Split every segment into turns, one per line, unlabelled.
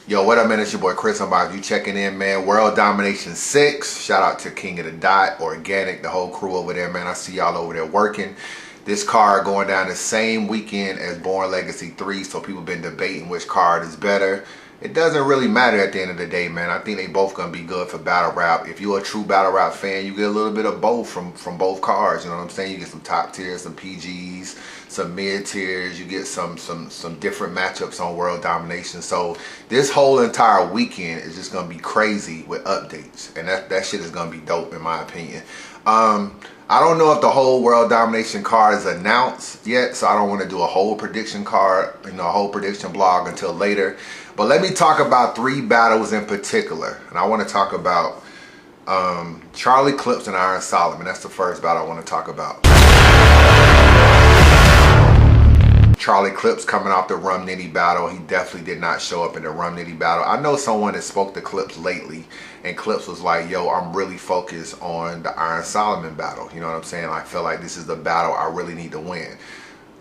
Yo, what up, man? It's your boy Chris. You checking in, man. World Domination 6. Shout out to King of the Dot, Organic, the whole crew over there, man. I see y'all over there working. This card going down the same weekend as Born Legacy 3, so people been debating which card is better. It doesn't really matter at the end of the day, man. I think they both gonna be good for battle rap. If you're a true battle rap fan, you get a little bit of both from both cards. You know what I'm saying? You get some top tiers, some PGs, some mid tiers. You get some different matchups on World Domination. So this whole entire weekend is just gonna be crazy with updates, and that shit is gonna be dope in my opinion. I don't know if the whole World Domination card is announced yet, so I don't want to do a whole prediction card, a whole prediction blog until later. But let me talk about 3 battles in particular, and I want to talk about Charlie Clips and Iron Solomon. That's the first battle I want to talk about. Charlie Clips coming off the Rum Nitty battle. He definitely did not show up in the Rum Nitty battle. I know someone that spoke to Clips lately, and Clips was like, yo, I'm really focused on the Iron Solomon battle. You know what I'm saying? I feel like this is the battle I really need to win.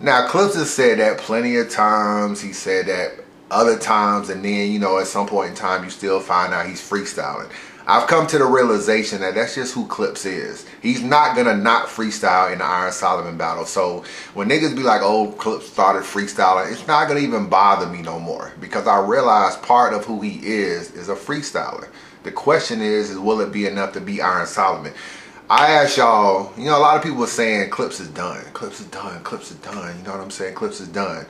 Now, Clips has said that plenty of times. He said that other times, and then, at some point in time, you still find out he's freestyling. I've come to the realization that that's just who Clips is. He's not gonna not freestyle in the Iron Solomon battle. So when niggas be like, oh, Clips started freestyling, it's not gonna even bother me no more, because I realize part of who he is a freestyler. The question is will it be enough to beat Iron Solomon? I asked y'all, a lot of people are saying Clips is done. Clips is done. Clips is done. You know what I'm saying? Clips is done.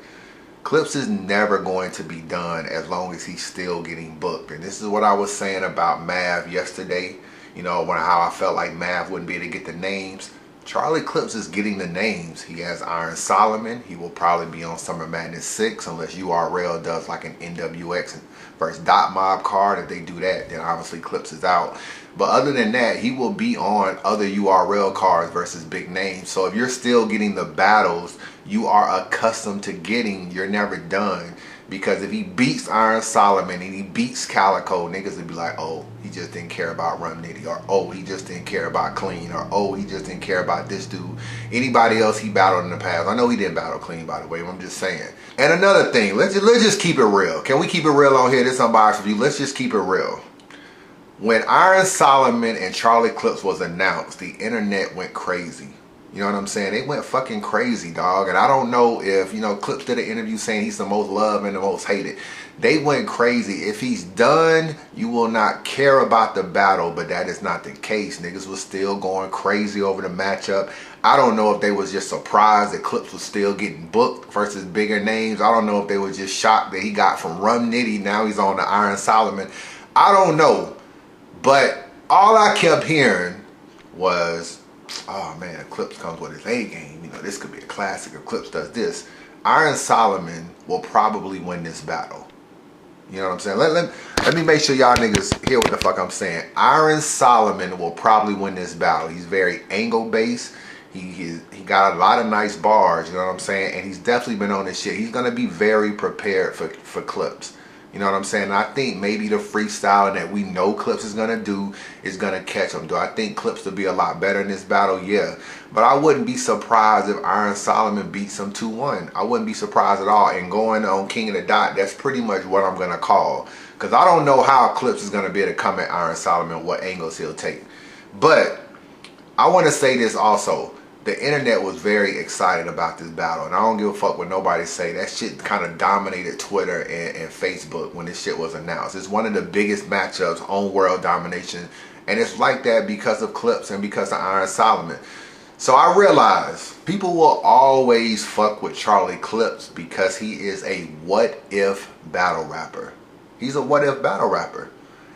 Clips is never going to be done as long as he's still getting booked. And this is what I was saying about Mav yesterday. How I felt like Mav wouldn't be able to get the names. Charlie Clips is getting the names. He has Iron Solomon. He will probably be on Summer Madness 6 unless URL does like an NWX versus Dot Mob card. If they do that, then obviously Clips is out. But other than that, he will be on other URL cards versus big names. So if you're still getting the battles you are accustomed to getting, you're never done. Because if he beats Iron Solomon and he beats Calico, niggas would be like, oh, he just didn't care about Rum Nitty, or oh, he just didn't care about Clean, or oh, he just didn't care about this dude. Anybody else he battled in the past. I know he didn't battle Clean, by the way, but I'm just saying. And another thing, let's just keep it real. Can we keep it real on here? This Unbiased Review. Let's just keep it real. When Iron Solomon and Charlie Clips was announced, the internet went crazy. You know what I'm saying? They went fucking crazy, dog. And I don't know if, Clips did an interview saying he's the most loved and the most hated. They went crazy. If he's done, you will not care about the battle, but that is not the case. Niggas was still going crazy over the matchup. I don't know if they was just surprised that Clips was still getting booked versus bigger names. I don't know if they was just shocked that he got from Rum Nitty, now he's on the Iron Solomon. I don't know. But all I kept hearing was, oh man, Clips comes with his A game. This could be a classic if Clips does this. Iron Solomon will probably win this battle. You know what I'm saying? Let me make sure y'all niggas hear what the fuck I'm saying. Iron Solomon will probably win this battle. He's very angle based. He got a lot of nice bars, you know what I'm saying? And he's definitely been on this shit. He's gonna be very prepared for Clips. You know what I'm saying? I think maybe the freestyling that we know Clips is going to do is going to catch him. Do I think Clips will be a lot better in this battle? Yeah. But I wouldn't be surprised if Iron Solomon beats him 2-1. I wouldn't be surprised at all. And going on King of the Dot, that's pretty much what I'm going to call. Because I don't know how Clips is going to be able to come at Iron Solomon, what angles he'll take. But I want to say this also. The internet was very excited about this battle, and I don't give a fuck what nobody say. That shit kind of dominated Twitter and Facebook when this shit was announced. It's one of the biggest matchups on World Domination, and it's like that because of Clips and because of Iron Solomon. So I realize people will always fuck with Charlie Clips because he is a what-if battle rapper. He's a what-if battle rapper.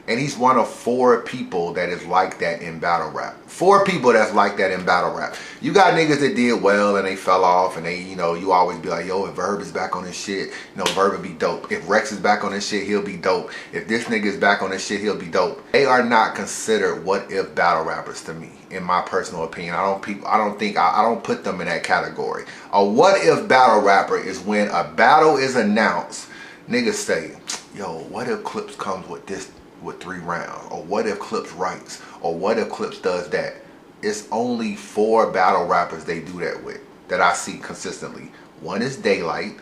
And he's one of 4 people that is like that in battle rap. 4 people that's like that in battle rap. You got niggas that did well and they fell off, and they, you always be like, yo, if Verb is back on this shit, Verb would be dope. If Rex is back on this shit, he'll be dope. If this nigga is back on this shit, he'll be dope. They are not considered what if battle rappers to me, in my personal opinion. I don't put them in that category. A what if battle rapper is when a battle is announced, niggas say, yo, what if Clips comes with 3 rounds, or what if Clips writes, or what if Clips does that. It's only 4 battle rappers they do that with that I see consistently. One is Daylight.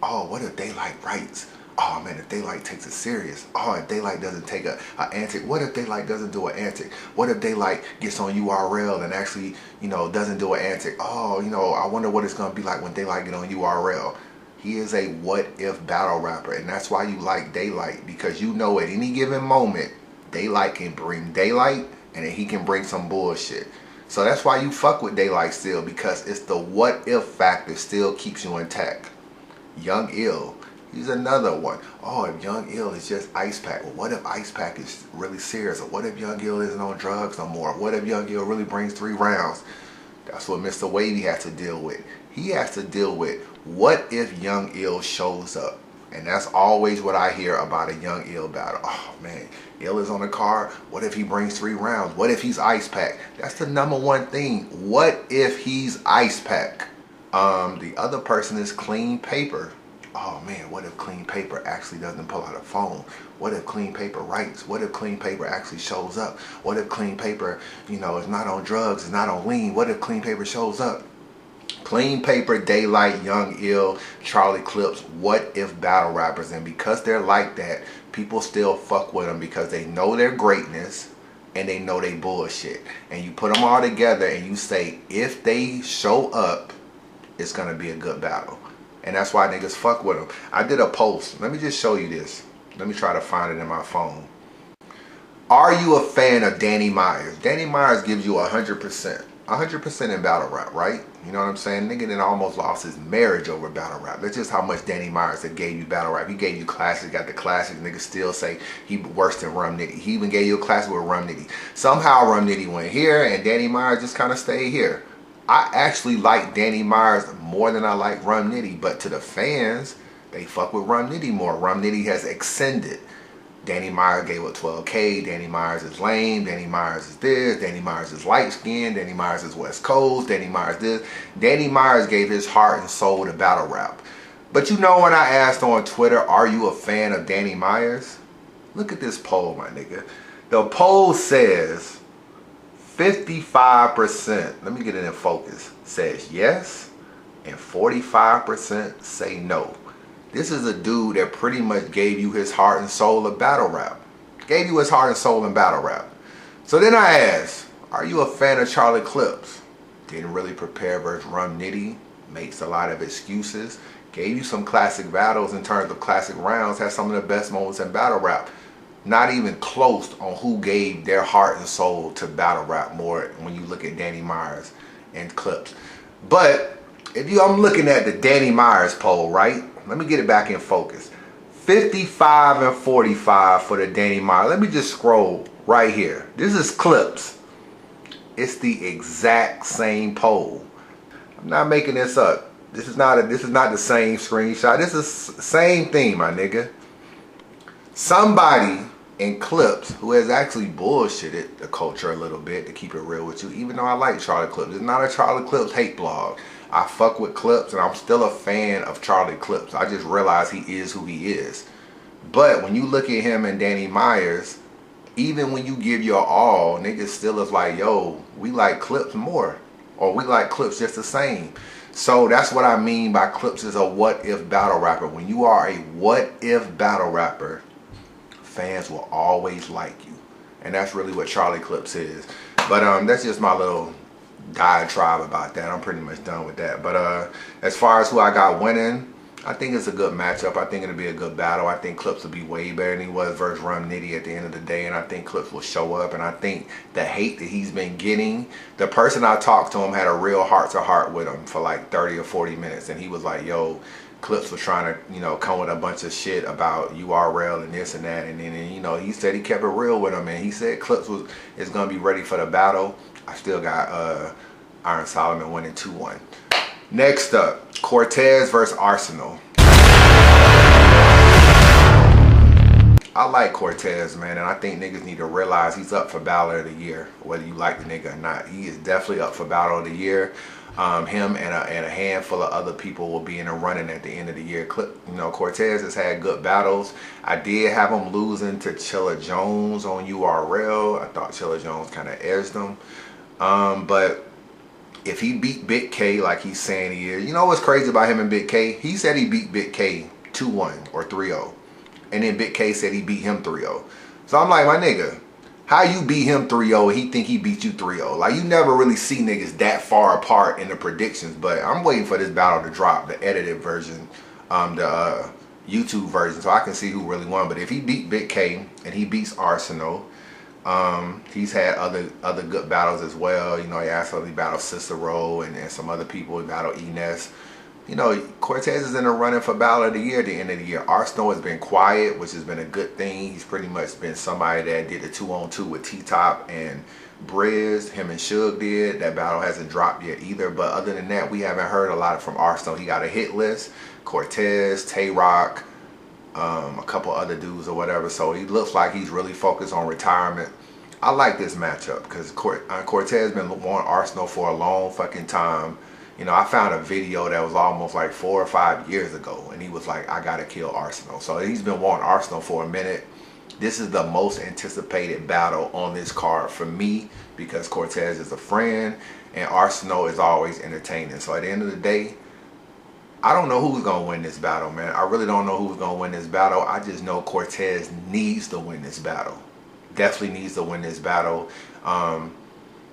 Oh, what if Daylight writes? Oh man, if Daylight takes it serious. Oh, if Daylight doesn't take a antic. What if Daylight doesn't do an antic? What if Daylight gets on URL and actually, you know, doesn't do an antic? Oh, you know, I wonder what it's gonna be like when Daylight get on URL. He is a what if battle rapper, and that's why you like Daylight, because you know at any given moment Daylight can bring Daylight and then he can bring some bullshit. So that's why you fuck with Daylight still, because it's the what if factor still keeps you intact. Young Ill, he's another one. Oh, if Young Ill is just Ice Pack, well, what if Ice Pack is really serious? Or what if Young Ill isn't on drugs no more? What if Young Ill really brings 3 rounds? That's what Mr. Wavy has to deal with. He has to deal with what if Young Ill shows up. And that's always what I hear about a Young Ill battle. Oh man, Ill is on the card. What if he brings 3 rounds? What if he's Ice Pack? That's the #1 thing. What if he's Ice Pack? The other person is Clean Paper. Oh man, what if Clean Paper actually doesn't pull out a phone? What if Clean Paper writes? What if Clean Paper actually shows up? What if Clean Paper, you know, is not on drugs, is not on lean? What if Clean Paper shows up? Clean Paper, Daylight, Young Ill, Charlie Clips, what if battle rappers. And because they're like that, people still fuck with them because they know their greatness and they know they bullshit. And you put them all together and you say, if they show up, it's gonna be a good battle. And that's why niggas fuck with them. I did a post. Let me just show you this. Let me try to find it in my phone. Are you a fan of Danny Myers? Danny Myers gives you 100%. 100% in battle rap, right? You know what I'm saying? Nigga then almost lost his marriage over battle rap. That's just how much Danny Myers that gave you battle rap. He gave you classics, got the classics. Niggas still say he worse than Rum Nitty. He even gave you a classic with Rum Nitty. Somehow Rum Nitty went here and Danny Myers just kind of stayed here. I actually like Danny Myers more than I like Rum Nitty, but to the fans, they fuck with Rum Nitty more. Rum Nitty has extended. Danny Myers gave up 12K. Danny Myers is lame. Danny Myers is this. Danny Myers is light skinned. Danny Myers is West Coast. Danny Myers this. Danny Myers gave his heart and soul to battle rap. But you know when I asked on Twitter, are you a fan of Danny Myers? Look at this poll, my nigga. The poll says 55%, let me get it in focus, says yes, and 45% say no. This is a dude that pretty much gave you his heart and soul of battle rap. Gave you his heart and soul in battle rap. So then I asked, are you a fan of Charlie Clips? Didn't really prepare versus Rum Nitty. Makes a lot of excuses. Gave you some classic battles in terms of classic rounds. Had some of the best moments in battle rap. Not even close on who gave their heart and soul to battle rap more when you look at Danny Myers and Clips. But if I'm looking at the Danny Myers poll, right? Let me get it back in focus. 55 and 45 for the Danny Myers. Let me just scroll right here. This is Clips. It's the exact same poll. I'm not making this up. This is not the same screenshot. This is the same thing, my nigga. Somebody in Clips who has actually bullshitted the culture a little bit, to keep it real with you, even though I like Charlie Clips. It's not a Charlie Clips hate blog. I fuck with Clips and I'm still a fan of Charlie Clips. I just realize he is who he is. But when you look at him and Danny Myers, even when you give your all, niggas still is like, yo, we like Clips more. Or we like Clips just the same. So that's what I mean by Clips is a what if battle rapper. When you are a what if battle rapper, fans will always like you. And that's really what Charlie Clips is. But that's just my little diatribe about that. I'm pretty much done with that. But as far as who I got winning, I think it's a good matchup. I think it'll be a good battle. I think Clips will be way better than he was versus Rum Nitty at the end of the day. And I think Clips will show up. And I think the hate that he's been getting, the person I talked to him had a real heart-to-heart with him for like 30 or 40 minutes. And he was like, yo, Clips was trying to, you know, come with a bunch of shit about URL and this and that. And then, you know, he said he kept it real with him. And he said Clips is going to be ready for the battle. I still got Iron Solomon winning 2-1. Next up, Cortez versus Arsonal. I like Cortez, man, and I think niggas need to realize he's up for Battle of the Year, whether you like the nigga or not. He is definitely up for Battle of the Year. Him and a handful of other people will be in the running at the end of the year. You know, Cortez has had good battles. I did have him losing to Chilla Jones on URL. I thought Chilla Jones kind of edged him. But if he beat Big K like he's saying he is, you know what's crazy about him and Big K? He said he beat Big K 2-1 or 3-0. And then Big K said he beat him 3-0. So I'm like, my nigga, how you beat him 3-0 and he think he beat you 3-0? Like, you never really see niggas that far apart in the predictions. But I'm waiting for this battle to drop, the edited version, the YouTube version, so I can see who really won. But if he beat Big K and he beats Arsonal, he's had other good battles as well. You know, he actually battled Cicero and some other people. He battled Enes. You know, Cortez is in the running for Battle of the Year at the end of the year. Arsonal has been quiet, which has been a good thing. He's pretty much been somebody that did the 2-on-2 with T-Top and Briz. Him and Suge did. That battle hasn't dropped yet either. But other than that, we haven't heard a lot from Arsonal. He got a hit list. Cortez, Tay-Rock, a couple other dudes or whatever. So he looks like he's really focused on retirement. I like this matchup because Cortez been wanting Arsonal for a long fucking time. You know, I found a video that was almost like 4 or 5 years ago, and he was like, I gotta kill Arsonal. So he's been wanting Arsonal for a minute. This is the most anticipated battle on this card for me because Cortez is a friend and Arsonal is always entertaining. So at the end of the day, I don't know who's gonna win this battle, man. I really don't know who's gonna win this battle. I just know Cortez needs to win this battle. Definitely needs to win this battle.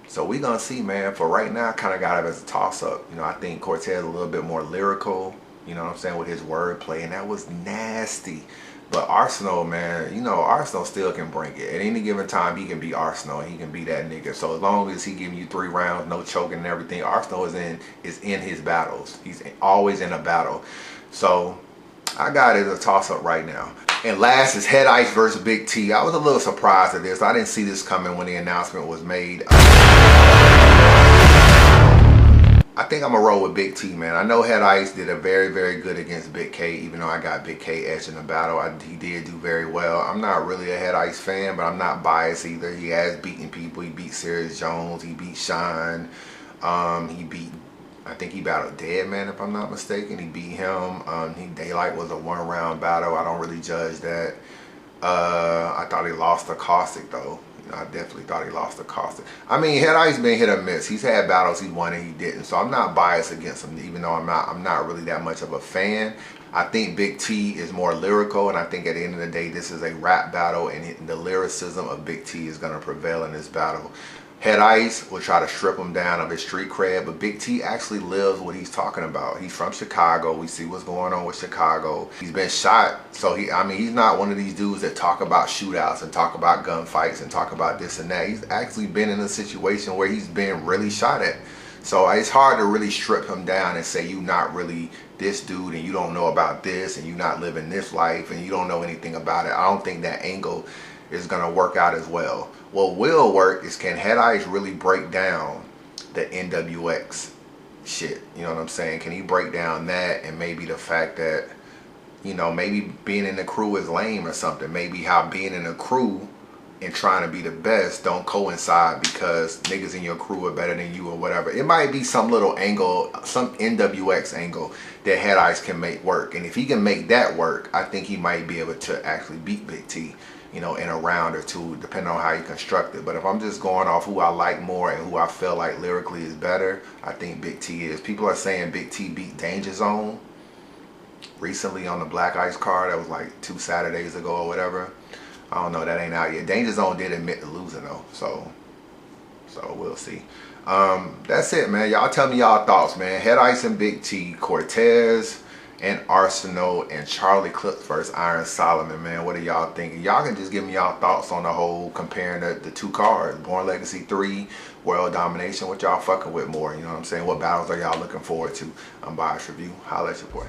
So we gonna see, man. For right now, I kind of got it as a toss-up. You know, I think Cortez a little bit more lyrical, you know what I'm saying, with his wordplay, and that was nasty. But Arsonal, man, you know, Arsonal still can bring it. At any given time, he can be Arsonal, and he can be that nigga. So as long as he giving you 3 rounds, no choking and everything, Arsonal is in his battles. He's always in a battle. So I got it as a toss-up right now. And last is Head Ice versus Big T. I was a little surprised at this. I didn't see this coming when the announcement was made. I think I'm going to roll with Big T, man. I know Head Ice did a very, very good against Big K, even though I got Big K edged in the battle. He did do very well. I'm not really a Head Ice fan, but I'm not biased either. He has beaten people. He beat Serious Jones. He beat Shine. He beat, I think he battled Deadman, if I'm not mistaken. He beat him. Daylight was a 1-round battle. I don't really judge that. I thought he lost to Caustic, though. You know, I definitely thought he lost to Caustic. I mean, Head Ice been hit or miss. He's had battles he won and he didn't. So I'm not biased against him, even though I'm not really that much of a fan. I think Big T is more lyrical, and I think at the end of the day, this is a rap battle, and the lyricism of Big T is going to prevail in this battle. Head Ice will try to strip him down of his street cred, but Big T actually lives what he's talking about. He's from Chicago. We see what's going on with Chicago. He's been shot, so he's not one of these dudes that talk about shootouts and talk about gunfights and talk about this and that. He's actually been in a situation where he's been really shot at. So it's hard to really strip him down and say you're not really this dude and you don't know about this and you're not living this life and you don't know anything about it. I don't think that angle is going to work out as well. What will work is, can Head Ice really break down the NWX shit? You know what I'm saying? Can he break down that, and maybe the fact that, you know, maybe being in the crew is lame or something. Maybe how being in a crew and trying to be the best don't coincide because niggas in your crew are better than you or whatever. It might be some little angle, some NWX angle that Head Ice can make work. And if he can make that work, I think he might be able to actually beat Big T, you know, in a round or two, depending on how you construct it. But if I'm just going off who I like more and who I feel like lyrically is better, I think Big T is. People are saying Big T beat Danger Zone recently on the Black Ice card. That was like 2 Saturdays ago or whatever. I don't know, that ain't out yet. Danger Zone did admit to losing though, so we'll see. That's it, man. Y'all tell me y'all thoughts, man. Head Ice and Big T, Cortez and Arsonal, and Charlie Clips versus Iron Solomon, man. What are y'all thinking? Y'all can just give me y'all thoughts on the whole, comparing the 2 cards, Born Legacy 3, World Domination. What y'all fucking with more? You know what I'm saying? What battles are y'all looking forward to? Unbiased Review. Holla at your boy.